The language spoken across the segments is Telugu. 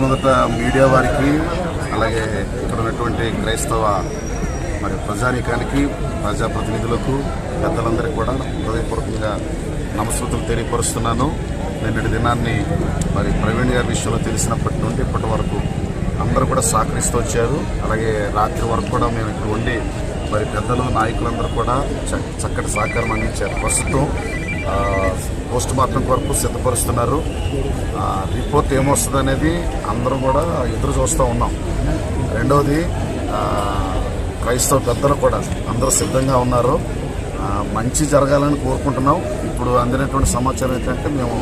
మొట్టమొదట మీడియా వారికి అలాగే ఇక్కడ ఉన్నటువంటి క్రైస్తవ మరి ప్రజానీకానికి ప్రజాప్రతినిధులకు పెద్దలందరికీ కూడా హృదయపూర్వకంగా నమస్కృతులు తెలియపరుస్తున్నాను. నిన్నటి దినాన్ని మరి ప్రవీణ్ గారి విషయంలో తెలిసినప్పటి నుండి ఇప్పటి వరకు అందరూ కూడా సహకరిస్తూ వచ్చారు. అలాగే రాత్రి వరకు కూడా మేము ఇక్కడ ఉండి మరి పెద్దలు నాయకులందరూ కూడా చక్కటి సహకారం అందించారు. ప్రస్తుతం పోస్ట్ మార్టం కొరకు సిద్ధపరుస్తున్నారు. రిపోర్ట్ ఏమొస్తుంది అనేది అందరూ కూడా ఎదురు చూస్తూ ఉన్నాం. రెండవది క్రైస్తవ పెద్దలు కూడా అందరూ సిద్ధంగా ఉన్నారు. మంచి జరగాలని కోరుకుంటున్నాం. ఇప్పుడు అందినటువంటి సమాచారం ఏంటంటే మేము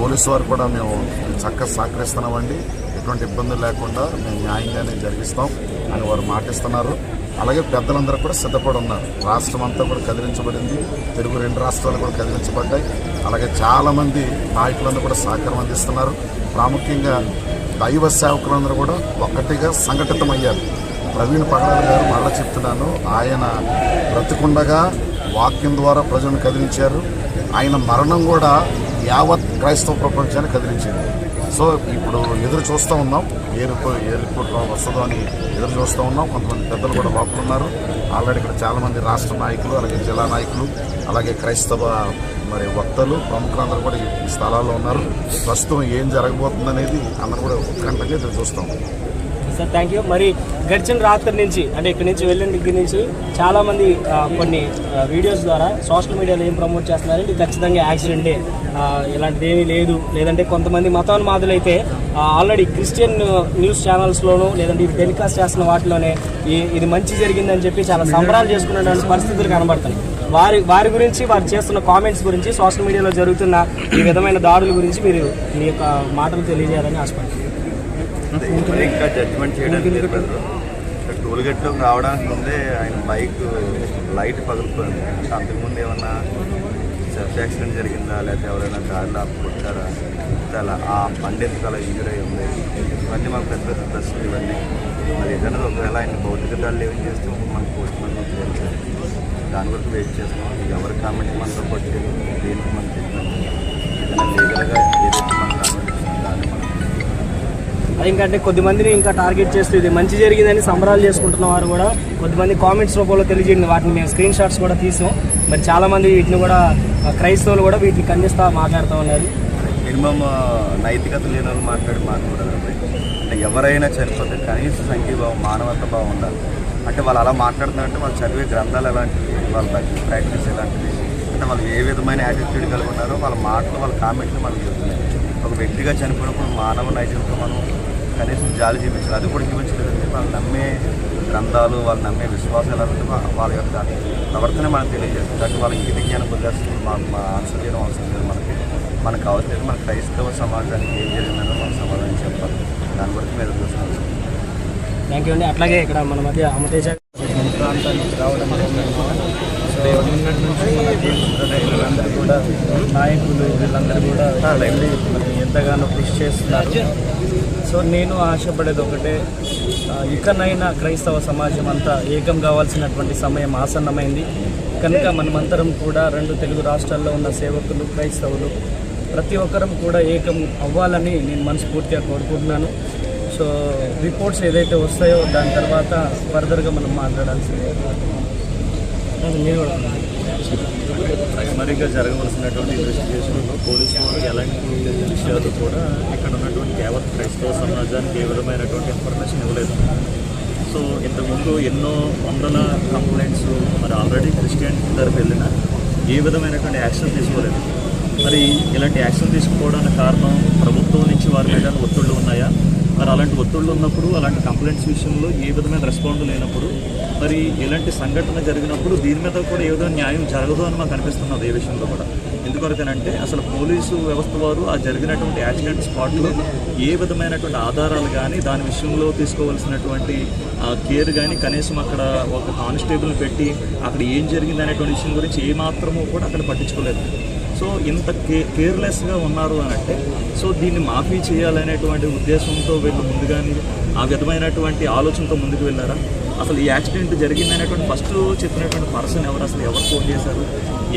పోలీసు వారు కూడా మేము చక్కగా సహకరిస్తున్నామండి. ఎటువంటి ఇబ్బందులు లేకుండా మేము న్యాయంగానే జరిగిస్తాం అని వారు మాటిస్తున్నారు. అలాగే పెద్దలందరూ కూడా సిద్ధపడి ఉన్నారు. రాష్ట్రం అంతా కూడా కదిలించబడింది. తెలుగు 2 రాష్ట్రాలు కూడా కదిలించబడ్డాయి. అలాగే చాలామంది నాయకులందరూ కూడా సహకారం అందిస్తున్నారు. ప్రాముఖ్యంగా దైవ సేవకులందరూ కూడా ఒక్కటిగా సంఘటితమయ్యారు. ప్రవీణ్ పగడాల గారు మళ్ళీ చెప్తున్నాను, ఆయన బ్రతికుండగా వాక్యం ద్వారా ప్రజలను కదిలించారు. ఆయన మరణం కూడా యావత్ క్రైస్తవ ప్రపంచాన్ని కదిలించింది. సో ఇప్పుడు ఎదురు చూస్తూ ఉన్నాం, ఏ రిపోర్ట్ వస్తుందో అని ఎదురు చూస్తూ ఉన్నాం. కొంతమంది పెద్దలు కూడా వాపుతున్నారు. ఆల్రెడీ ఇక్కడ చాలామంది రాష్ట్ర నాయకులు, అలాగే జిల్లా నాయకులు, అలాగే క్రైస్తవ మరి వక్తలు, ప్రముఖులందరూ కూడా ఈ స్థలాల్లో ఉన్నారు. ప్రస్తుతం ఏం జరగబోతుంది అనేది అందరూ కూడా ఉత్కంఠగా ఎదురు చూస్తాం. Sir thank you. మరి గడిచిన రాత్రి నుంచి అంటే ఇక్కడి నుంచి వెళ్ళిన దగ్గర నుంచి చాలామంది కొన్ని వీడియోస్ ద్వారా సోషల్ మీడియాలో ఏం ప్రమోట్ చేస్తున్నారంటే ఖచ్చితంగా యాక్సిడెంటే, ఇలాంటిది ఏమీ లేదు, లేదంటే కొంతమంది మతోన్మాదులు అయితే ఆల్రెడీ క్రిస్టియన్ న్యూస్ ఛానల్స్లోనూ లేదంటే ఇది టెలికాస్ట్ చేస్తున్న వాటిలోనే ఇది మంచి జరిగిందని చెప్పి చాలా సంబరాలు చేసుకునేటువంటి పరిస్థితులు కనబడుతున్నాయి. వారి గురించి వారు చేస్తున్న కామెంట్స్ గురించి సోషల్ మీడియాలో జరుగుతున్న ఈ విధమైన దాడుల గురించి మీరు మీ యొక్క మాటలు తెలియజేయాలని ఆశపడుతున్నాను. ఇంకా జడ్జిమెంట్ చేయడానికి టోల్ గేట్లో రావడానికి ముందే ఆయన బైక్ లైట్ పగిలిపోయింది. అంతకుముందు ఏమన్నా సెల్ఫ్ యాక్సిడెంట్ జరిగిందా, లేకపోతే ఎవరైనా దారిలో కొట్టారా, అలా ఆ బండి ఎందుకు అలా ఇంజూర్ అయి ఉంది, ఇవన్నీ మాకు పెద్ద పెద్ద ప్రశ్నలు. ఇవన్నీ మరి ఏదైనా ఒకవేళ ఆయన భౌతిక దాడులు ఏమేమి చేస్తే మనకు పోస్ట్ మార్టం చేయాలి. దాని వరకు వెయిట్ చేస్తున్నాం. ఎవరి కామెంట్ మనతో పట్టి దేనికి మనం చెప్పినాం, ఏదైనా లీగల్గా ఏదైతే మన కామెంట్ ఇస్తుందో దాన్ని మనం ఇంకంటే కొద్దిమందిని ఇంకా టార్గెట్ చేస్తూ ఇది మంచి జరిగిందని సంబరాలు చేసుకుంటున్న వారు కూడా కొద్దిమంది కామెంట్స్ రూపంలో తెలియజేయండి. వాటిని మేము స్క్రీన్ షాట్స్ కూడా తీసాం. మరి చాలామంది వీటిని కూడా క్రైస్తవులు కూడా వీటిని ఖండిస్తూ మాట్లాడుతూ ఉన్నారు. మినిమం నైతికత లేని వాళ్ళు మాట్లాడి మాట్లాడదు. అంటే ఎవరైనా చనిపోతే కనీస సంఘీభావం, మానవత భావం ఉండాలి. అంటే వాళ్ళు అలా మాట్లాడుతున్నారంటే వాళ్ళు చదివే గ్రంథాలు ఎలాంటివి, వాళ్ళ ప్రాక్టీస్ ఎలాంటివి, అంటే వాళ్ళు ఏ విధమైన యాటిట్యూడ్ కలిగి ఉన్నారో వాళ్ళ మాటలు, వాళ్ళ కామెంట్లు మనకు చెప్తున్నాయి. ఒక వ్యక్తిగా చనిపోయినప్పుడు మానవ నైజంతో మనం కనీసం జాలి చూపించాలి. అది కూడా చూపించలేదంటే వాళ్ళు నమ్మే గ్రంథాలు, వాళ్ళు నమ్మే విశ్వాసం ఎలా ఉంటే వాళ్ళ యొక్క ప్రవర్తన మనకు తెలియజేస్తుంది. కాబట్టి వాళ్ళ ఇంగిత జ్ఞానం వదిలేస్తుంది. మా ఆన్సర్ చేయడం అవసరం లేదు. మనకు అవసరం మన క్రైస్తవ సమాజానికి ఏం జరిగిందో మనం సమాధానం చెప్పాలి. దాని వరకు మీద చూస్తున్నాం. థ్యాంక్ యూ అండి. అట్లాగే ఇక్కడ మన మధ్య అమతేజ ప్రాంతానికి రావడం నిన్నటి నుంచి వీళ్ళందరూ కూడా నాయకులు వీళ్ళందరూ కూడా వెళ్ళి ఎంతగానో కృషి చేస్తున్నారు. సో నేను ఆశపడేది ఒకటే, ఇకనైనా క్రైస్తవ సమాజం అంతా ఏకం కావాల్సినటువంటి సమయం ఆసన్నమైంది. కనుక మనమంతరం కూడా 2 తెలుగు రాష్ట్రాల్లో ఉన్న సేవకులు, క్రైస్తవులు ప్రతి ఒక్కరం కూడా ఏకం అవ్వాలని నేను మనస్ఫూర్తిగా కోరుకుంటున్నాను. సో రిపోర్ట్స్ ఏదైతే వస్తాయో దాని తర్వాత ఫర్దర్గా మనం మాట్లాడాల్సిందే. ప్రైమరీగా జరగవలసినటువంటి ఇన్వెస్టిగేషన్లో పోలీసు వారు ఎలాంటి విషయాలు కూడా ఇక్కడ ఉన్నటువంటి యావత్ క్రైస్తవ సమాజానికి ఏ విధమైనటువంటి ఇన్ఫర్మేషన్ ఇవ్వలేదు. సో ఇంతకుముందు ఎన్నో వందల కంప్లైంట్స్ మరి ఆల్రెడీ క్రిస్టియన్ తరఫు వెళ్ళినా ఏ విధమైనటువంటి యాక్షన్ తీసుకోలేదు. మరి ఇలాంటి యాక్షన్ తీసుకోవడానికి కారణం ప్రభుత్వం నుంచి వారి మీద ఒత్తిళ్లు ఉన్నాయా? మరి అలాంటి ఒత్తిళ్లు ఉన్నప్పుడు, అలాంటి కంప్లైంట్స్ విషయంలో ఏ విధమైన రెస్పాండ్ లేనప్పుడు, మరి ఇలాంటి సంఘటన జరిగినప్పుడు దీని మీద కూడా ఏ విధంగా న్యాయం జరగదు అని మాకు అనిపిస్తున్నది. ఏ విషయంలో కూడా ఎందుకొరకనంటే అసలు పోలీసు వ్యవస్థ వారు ఆ జరిగినటువంటి యాక్సిడెంట్ స్పాట్లో ఏ విధమైనటువంటి ఆధారాలు కానీ దాని విషయంలో తీసుకోవాల్సినటువంటి కేర్ కానీ కనీసం అక్కడ ఒక కానిస్టేబుల్ పెట్టి అక్కడ ఏం జరిగింది అనేటువంటి విషయం గురించి ఏమాత్రమూ కూడా అక్కడ పట్టించుకోలేదు. సో ఇంత కేర్లెస్గా ఉన్నారు అని అంటే సో దీన్ని మాఫీ చేయాలనేటువంటి ఉద్దేశంతో వీళ్ళు ముందుగానే ఆ విధమైనటువంటి ఆలోచనతో ముందుకు వెళ్ళారా? అసలు ఈ యాక్సిడెంట్ జరిగింది అనేటువంటి ఫస్ట్ చెప్పినటువంటి పర్సన్ ఎవరు, అసలు ఎవరు ఫోన్ చేశారు,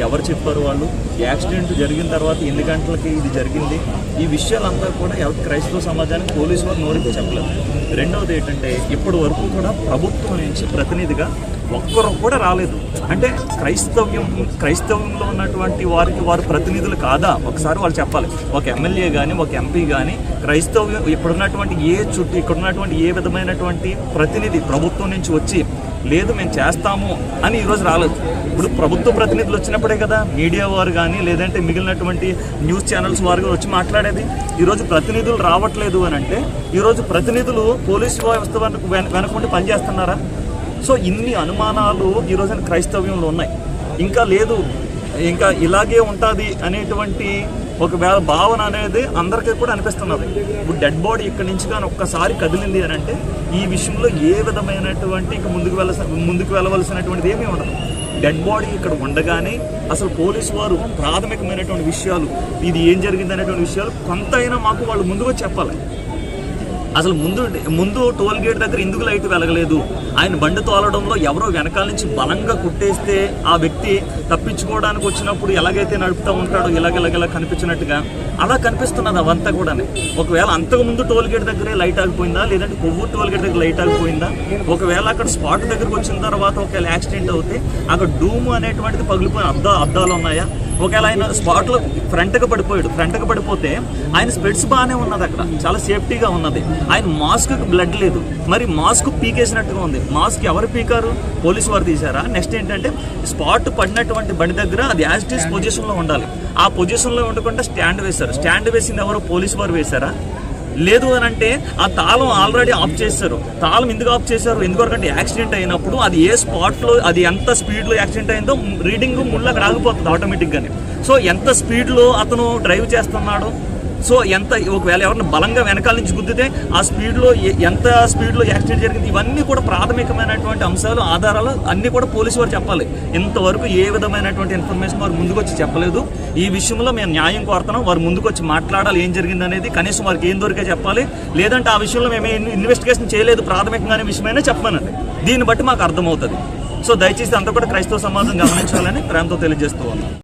ఎవరు చెప్పారు వాళ్ళు, యాక్సిడెంట్ జరిగిన తర్వాత ఎన్ని గంటలకి ఇది జరిగింది, ఈ విషయాలంతా కూడా ఎవరు క్రైస్తవ సమాజానికి పోలీసు వారు నోరికి చెప్పలేదు. రెండవది ఏంటంటే ఇప్పటి వరకు కూడా ప్రభుత్వం నుంచి ప్రతినిధిగా ఒక్కరు కూడా రాలేదు. అంటే క్రైస్తవంలో ఉన్నటువంటి వారు ప్రతినిధులు కాదా ఒకసారి వాళ్ళు చెప్పాలి. ఒక ఎమ్మెల్యే కానీ ఒక ఎంపీ కానీ క్రైస్తవ్యం ఇక్కడున్నటువంటి ఇక్కడున్నటువంటి ఏ విధమైనటువంటి ప్రతినిధి ప్రభుత్వం నుంచి వచ్చి లేదు మేము చేస్తాము అని ఈరోజు రాలేదు. ఇప్పుడు ప్రభుత్వ ప్రతినిధులు వచ్చినప్పుడే కదా మీడియా వారు కానీ లేదంటే మిగిలినటువంటి న్యూస్ ఛానల్స్ వారు వచ్చి మాట్లాడేది. ఈరోజు ప్రతినిధులు రావట్లేదు అని అంటే ఈరోజు ప్రతినిధులు పోలీసు వ్యవస్థ వెనకుండి పనిచేస్తున్నారా? సో ఇన్ని అనుమానాలు ఈరోజు క్రైస్తవ్యంలో ఉన్నాయి. ఇంకా ఇలాగే ఉంటుంది అనేటువంటి ఒకవేళ భావన అనేది అందరికీ కూడా అనిపిస్తున్నది. ఇప్పుడు డెడ్ బాడీ ఇక్కడి నుంచి కానీ ఒక్కసారి కదిలింది అని అంటే ఈ విషయంలో ఏ విధమైనటువంటి ఇంకా ముందుకు వెళ్ళవలసినటువంటిది ఏమీ ఉండదు. డెడ్ బాడీ ఇక్కడ ఉండగానే అసలు పోలీసు వారు ప్రాథమికమైనటువంటి విషయాలు ఇది ఏం జరిగింది అనేటువంటి విషయాలు కొంతైనా మాకు వాళ్ళు ముందుగా చెప్పాలి. అసలు ముందు టోల్ గేట్ దగ్గర ఎందుకు లైట్ వెలగలేదు, ఆయన బండి తోలడంలో ఎవరో వెనకాల నుంచి బలంగా కుట్టేస్తే ఆ వ్యక్తి తప్పించుకోవడానికి వచ్చినప్పుడు ఎలాగైతే నడుపుతూ ఉంటాడో ఇలాగ కనిపించినట్టుగా అలా కనిపిస్తున్నది అవంతా కూడా. ఒకవేళ అంతకుముందు టోల్ గేట్ దగ్గరే లైట్ ఆగిపోయిందా, లేదంటే కొవ్వూరు టోల్ గేట్ దగ్గర లైట్ ఆగిపోయిందా, ఒకవేళ అక్కడ స్పాట్ దగ్గరకు వచ్చిన తర్వాత ఒకవేళ యాక్సిడెంట్ అవుతే అక్కడ డూమ్ అనేటువంటిది పగిలిపోయిన అద్దాలు ఉన్నాయా, ఒకవేళ ఆయన స్పాట్లో ఫ్రంట్గా పడిపోతే ఆయన స్పెట్స్ బాగానే ఉన్నది, అక్కడ చాలా సేఫ్టీగా ఉన్నది, ఆయన మాస్క్కి బ్లడ్ లేదు, మరి మాస్క్ పీకేసినట్టుగా ఉంది. మాస్క్ ఎవరు పీకారు? పోలీసు వారు తీశారా? నెక్స్ట్ ఏంటంటే స్పాట్ పడినటువంటి బండి దగ్గర అది యాజ్ ఇట్ ఈస్ పొజిషన్లో ఉండాలి. ఆ పొజిషన్లో ఉండకుండా స్టాండ్ వేశారు. స్టాండ్ వేసింది ఎవరు? పోలీసు వారు వేశారా? లేదు అని అంటే ఆ తాళం ఆల్రెడీ ఆఫ్ చేశారు. తాళం ఎందుకు ఆఫ్ చేశారు? ఎందుకంటే యాక్సిడెంట్ అయినప్పుడు అది ఏ స్పాట్లో అది ఎంత స్పీడ్లో యాక్సిడెంట్ అయిందో రీడింగ్ ముళ్ళు అక్కడ ఆగిపోతుంది ఆటోమేటిక్గానే. సో ఎంత స్పీడ్లో అతను డ్రైవ్ చేస్తున్నాడు, సో ఒకవేళ ఎవరిని బలంగా వెనకాల నుంచి గుద్దితే ఆ స్పీడ్లో ఎంత స్పీడ్లో యాక్సిడెంట్ జరిగింది, ఇవన్నీ కూడా ప్రాథమికమైనటువంటి అంశాలు ఆధారాలు అన్నీ కూడా పోలీసు వారు చెప్పాలి. ఇంతవరకు ఏ విధమైనటువంటి ఇన్ఫర్మేషన్ వారు ముందుకు వచ్చి చెప్పలేదు. ఈ విషయంలో మేము న్యాయం కోరుతున్నాం. వారు ముందుకు వచ్చి మాట్లాడాలి, ఏం జరిగింది అనేది కనీసం వారికి ఏం దొరికే చెప్పాలి. లేదంటే ఆ విషయంలో మేము ఇన్వెస్టిగేషన్ చేయలేదు ప్రాథమికంగానే విషయమైనా చెప్పమనండి. దీన్ని బట్టి మాకు అర్థమవుతుంది. సో దయచేసి అంతా కూడా క్రైస్తవ సమాజం గమనించాలని ప్రేమతో తెలియజేస్తూ ఉన్నాం.